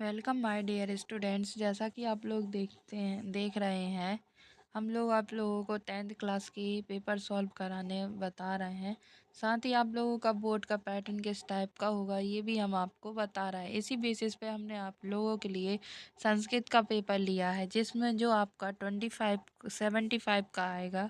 Welcome my dear students. जैसा कि आप लोग देख रहे हैं, हम लोग आप लोगों को 10th क्लास की पेपर सॉल्व कराने बता रहे हैं। साथ ही आप लोगों का बोर्ड का पैटर्न किस टाइप का होगा ये भी हम आपको बता रहे हैं। इसी बेसिस पे हमने आप लोगों के लिए संस्कृत का पेपर लिया है, जिसमें जो आपका 75 का आएगा,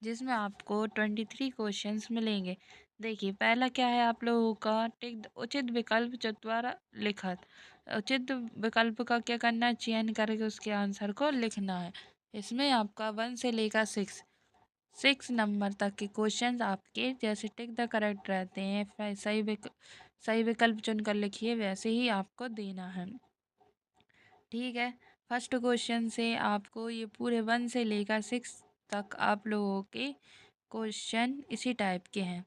जिसमें आपको 23 क्वेश्चंस मिलेंगे। देखिए, पहला क्या है आप लोगों का, टिक द उचित विकल्प चतुर लिखत। उचित विकल्प का क्या करना है, चयन करके उसके आंसर को लिखना है। इसमें आपका 1 से लेकर 6 नंबर तक के क्वेश्चंस आपके जैसे टिक द करेक्ट रहते हैं, सही विकल्प चुनकर लिखिए, वैसे ही आपको देना है। ठीक है। फर्स्ट क्वेश्चन से आपको ये पूरे 1 से लेकर 6 तक आप लोगों के क्वेश्चन इसी टाइप के हैं।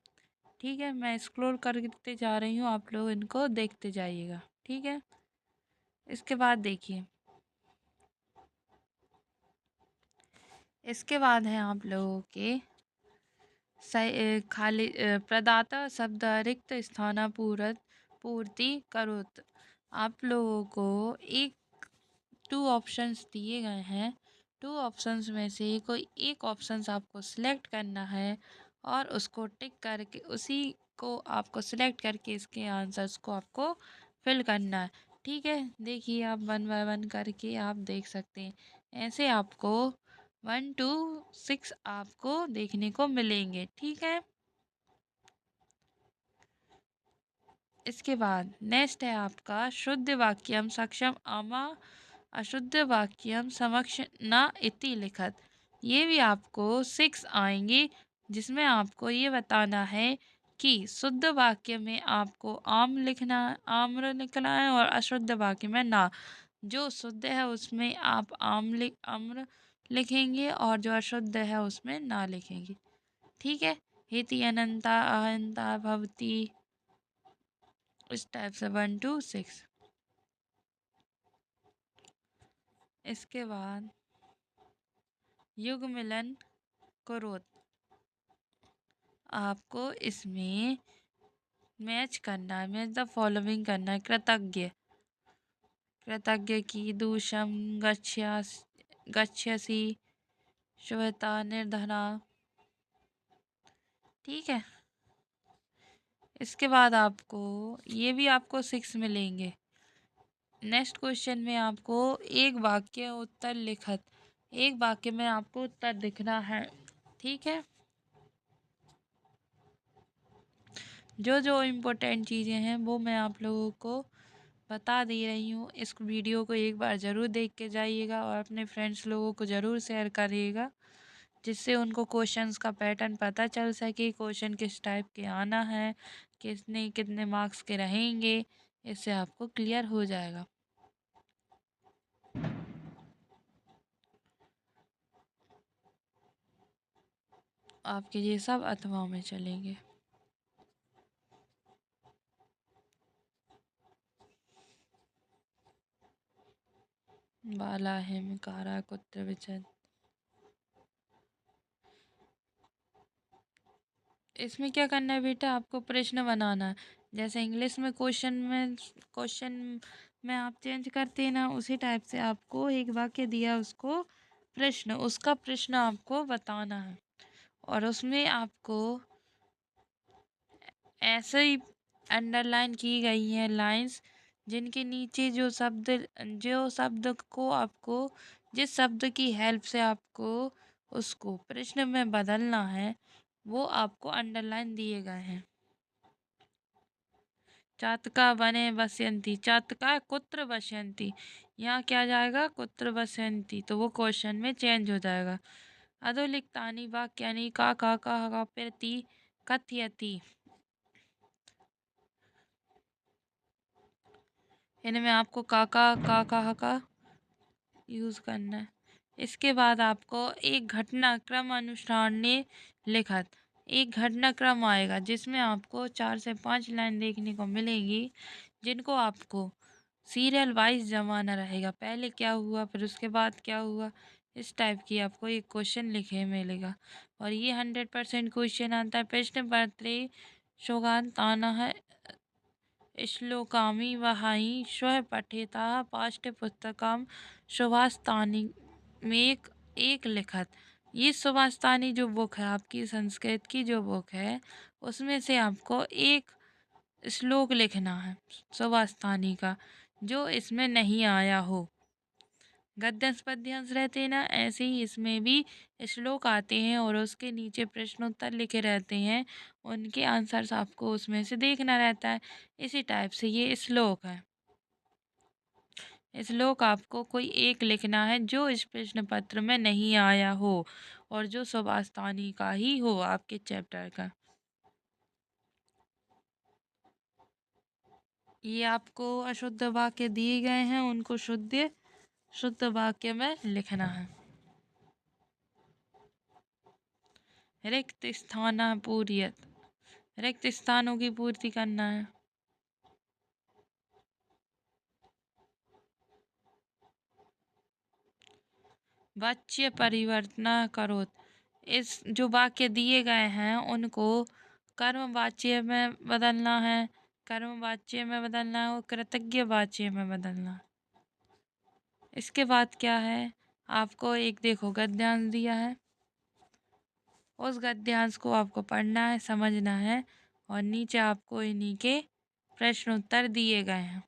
ठीक है, मैं स्क्रॉल करते जा रही हूँ, आप लोग इनको देखते जाइएगा। ठीक है, इसके बाद देखिए, इसके बाद है आप लोगों के खाली प्रदाता शब्द रिक्त पूर्ति करोत। आप लोगों को एक 2 ऑप्शंस दिए गए हैं। 2 ऑप्शंस में से कोई एक ऑप्शंस आपको सिलेक्ट करना है और उसको टिक करके उसी को आपको सिलेक्ट करके इसके आंसर्स को आपको फिल करना है। ठीक है, देखिए आप 1 बाय 1 करके आप देख सकते हैं। ऐसे आपको 1 to 6 आपको देखने को मिलेंगे। ठीक है, इसके बाद नेक्स्ट है आपका शुद्ध वाक्यम सक्षम आमा अशुद्ध वाक्यम समक्ष न इति लिखत। ये भी आपको 6 आएंगे, जिसमें आपको ये बताना है कि शुद्ध वाक्य में आपको आम्र लिखना है और अशुद्ध वाक्य में ना। जो शुद्ध है उसमें आप आम्र लिखेंगे और जो अशुद्ध है उसमें ना लिखेंगे। ठीक है, इति अनंता अहंता भवती, इस टाइप से 1 to 6। इसके बाद युग मिलन करो, आपको इसमें मैच करना है, मैच द फॉलोइंग करना है। कृतज्ञ, कृतज्ञ की दूषम गच्छसि श्वेता निर्धना। ठीक है, इसके बाद आपको ये भी आपको 6 मिलेंगे। नेक्स्ट क्वेश्चन में आपको एक वाक्य उत्तर लिखत, एक वाक्य में आपको उत्तर लिखना है। ठीक है, जो जो इम्पोर्टेंट चीज़ें हैं वो मैं आप लोगों को बता दे रही हूँ। इस वीडियो को एक बार ज़रूर देख के जाइएगा और अपने फ्रेंड्स लोगों को ज़रूर शेयर करिएगा, जिससे उनको क्वेश्चंस का पैटर्न पता चल सके, क्वेश्चन किस टाइप के आना है, कितने कितने मार्क्स के रहेंगे, इससे आपको क्लियर हो जाएगा। आपके ये सब अथवा में चलेंगे। बाला हिम कारा कुत्र विचन। इसमें क्या करना है बेटा, आपको प्रश्न बनाना है। जैसे इंग्लिश में क्वेश्चन में आप चेंज करते हैं ना, उसी टाइप से आपको एक वाक्य दिया, उसको प्रश्न, उसका प्रश्न आपको बताना है। और उसमें आपको ऐसे ही अंडरलाइन की गई हैं लाइंस, जिनके नीचे जो शब्द को आपको, जिस शब्द की हेल्प से आपको उसको प्रश्न में बदलना है, वो आपको अंडरलाइन दिए गए हैं। चातका बने बसंती, चातका कुत्र बसंती, यहाँ क्या जाएगा, कुत्र बसंती, तो वो क्वेश्चन में चेंज हो जाएगा। अधोलिखितानि वाक्यानि का प्रति कथयति, इनमें आपको का यूज़ करना है। इसके बाद आपको एक घटनाक्रम अनुसरणी लिखत, एक घटनाक्रम आएगा जिसमें आपको 4 से 5 लाइन देखने को मिलेंगी, जिनको आपको सीरियल वाइज जमाना रहेगा। पहले क्या हुआ, फिर उसके बाद क्या हुआ, इस टाइप की आपको एक क्वेश्चन लिखे मिलेगा। और ये 100% क्वेश्चन आता है। प्रश्न पत्र सौगात आना है, श्लोकामि वहाई श्वः पठेता पाठ्यपुस्तकम सुभाषतानी में एक लिखत। ये सुभाषतानी जो बुक है आपकी संस्कृत की जो बुक है, उसमें से आपको एक श्लोक लिखना है सुभाषतानी का, जो इसमें नहीं आया हो। गद्यांश पद्यांश रहते हैं ना, ऐसे ही इसमें भी श्लोक आते हैं और उसके नीचे प्रश्नोत्तर लिखे रहते हैं, उनके आंसर्स आपको उसमें से देखना रहता है। इसी टाइप से ये श्लोक है। श्लोक आपको कोई एक लिखना है जो इस प्रश्न पत्र में नहीं आया हो और जो सुभाषतानी का ही हो आपके चैप्टर का। ये आपको अशुद्ध वाक्य दिए गए हैं, उनको शुद्ध वाक्य में लिखना है। रिक्त स्थान पूर्यत, रिक्त स्थानों की पूर्ति करना है। वाच्य परिवर्तना करोत, इस जो वाक्य दिए गए हैं उनको कर्म वाच्य में बदलना है, कर्म वाच्य में बदलना है और कृतज्ञ वाच्य में बदलना है। इसके बाद क्या है, आपको एक देखो गद्यांश दिया है, उस गद्यांश को आपको पढ़ना है, समझना है और नीचे आपको इन्हीं के प्रश्न उत्तर दिए गए हैं।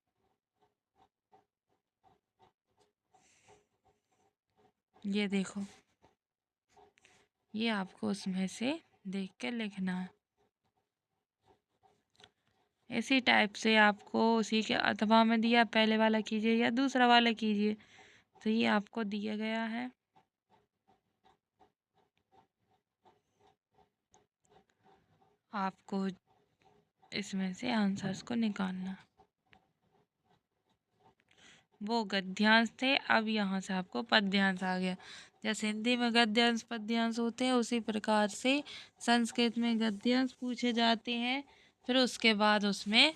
ये देखो, ये आपको उसमें से देख के लिखना है। इसी टाइप से आपको उसी के अथवा में दिया, पहले वाला कीजिए या दूसरा वाला कीजिए, तो ये आपको दिया गया है। आपको इसमें से आंसर्स को निकालना। वो गद्यांश थे, अब यहाँ से आपको पद्यांश आ गया। जैसे हिंदी में गद्यांश पद्यांश होते हैं, उसी प्रकार से संस्कृत में गद्यांश पूछे जाते हैं। फिर उसके बाद उसमें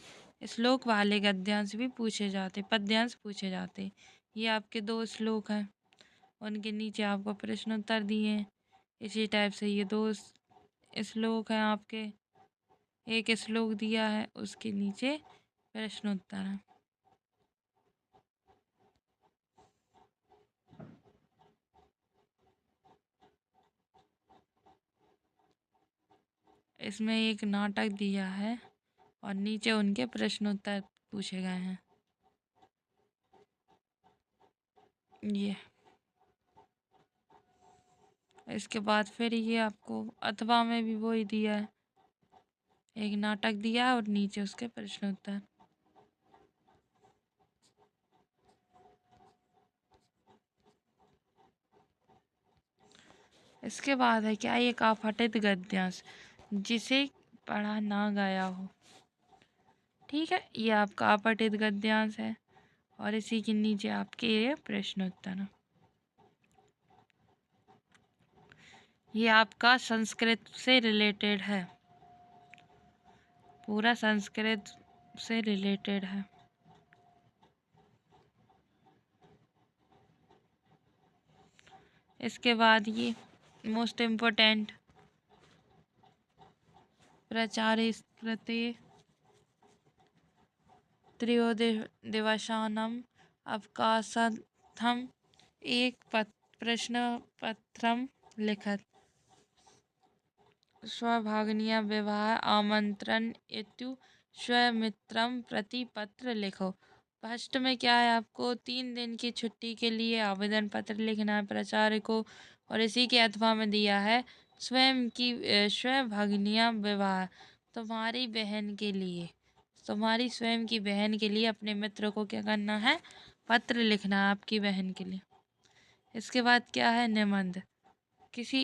श्लोक वाले गद्यांश भी पूछे जाते, पद्यांश पूछे जाते। ये आपके 2 श्लोक हैं, उनके नीचे आपको प्रश्न उत्तर दिए हैं। इसी टाइप से ये 2 श्लोक हैं आपके, एक श्लोक दिया है उसके नीचे प्रश्न उत्तर है। इसमें एक नाटक दिया है और नीचे उनके प्रश्न उत्तर पूछे गए हैं। ये इसके बाद फिर ये आपको अथवा में भी वही दिया है, एक नाटक दिया है और नीचे उसके प्रश्न उत्तर। इसके बाद है क्या, एक अपठित गद्यांश जिसे पढ़ा ना गया हो। ठीक है, ये आपका अपठित गद्यांश है और इसी के नीचे आपके ये प्रश्न उत्तर है। ये आपका संस्कृत से रिलेटेड है, पूरा संस्कृत से रिलेटेड है। इसके बाद ये मोस्ट इम्पोर्टेंट प्रचारे स्मृते त्रयोदिवसानाम् अवकाशार्थम् एक प्रश्न पत्रम लिखत। स्वभागनीय विवाह आमंत्रण इत्यु स्वमित्रम प्रति पत्र लिखो। फर्स्ट में क्या है, आपको 3 दिन की छुट्टी के लिए आवेदन पत्र लिखना है प्राचार्य को, और इसी के अथवा में दिया है स्वभागनीय विवाह, तुम्हारी बहन के लिए, तुम्हारी स्वयं की बहन के लिए अपने मित्र को क्या करना है, पत्र लिखना है आपकी बहन के लिए। इसके बाद क्या है, निबंध, किसी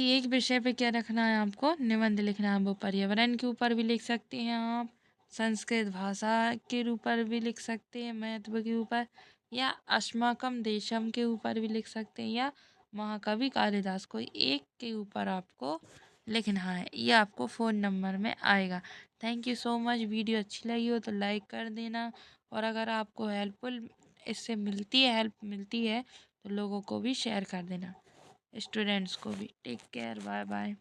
एक विषय पे क्या रखना है आपको, निबंध लिखना है। वो पर्यावरण के ऊपर भी लिख सकते हैं आप, संस्कृत भाषा के ऊपर भी लिख सकते हैं, महत्व के ऊपर, या अस्माकम देशम के ऊपर भी लिख सकते हैं, या महाकवि कालिदास, कोई एक के ऊपर आपको लिखना है। ये आपको फ़ोन नंबर में आएगा। Thank you so much. Video अच्छी लगी हो तो लाइक कर देना, और अगर आपको हेल्पफुल इससे हेल्प मिलती है तो लोगों को भी शेयर कर देना, स्टूडेंट्स को भी। Take care, bye bye.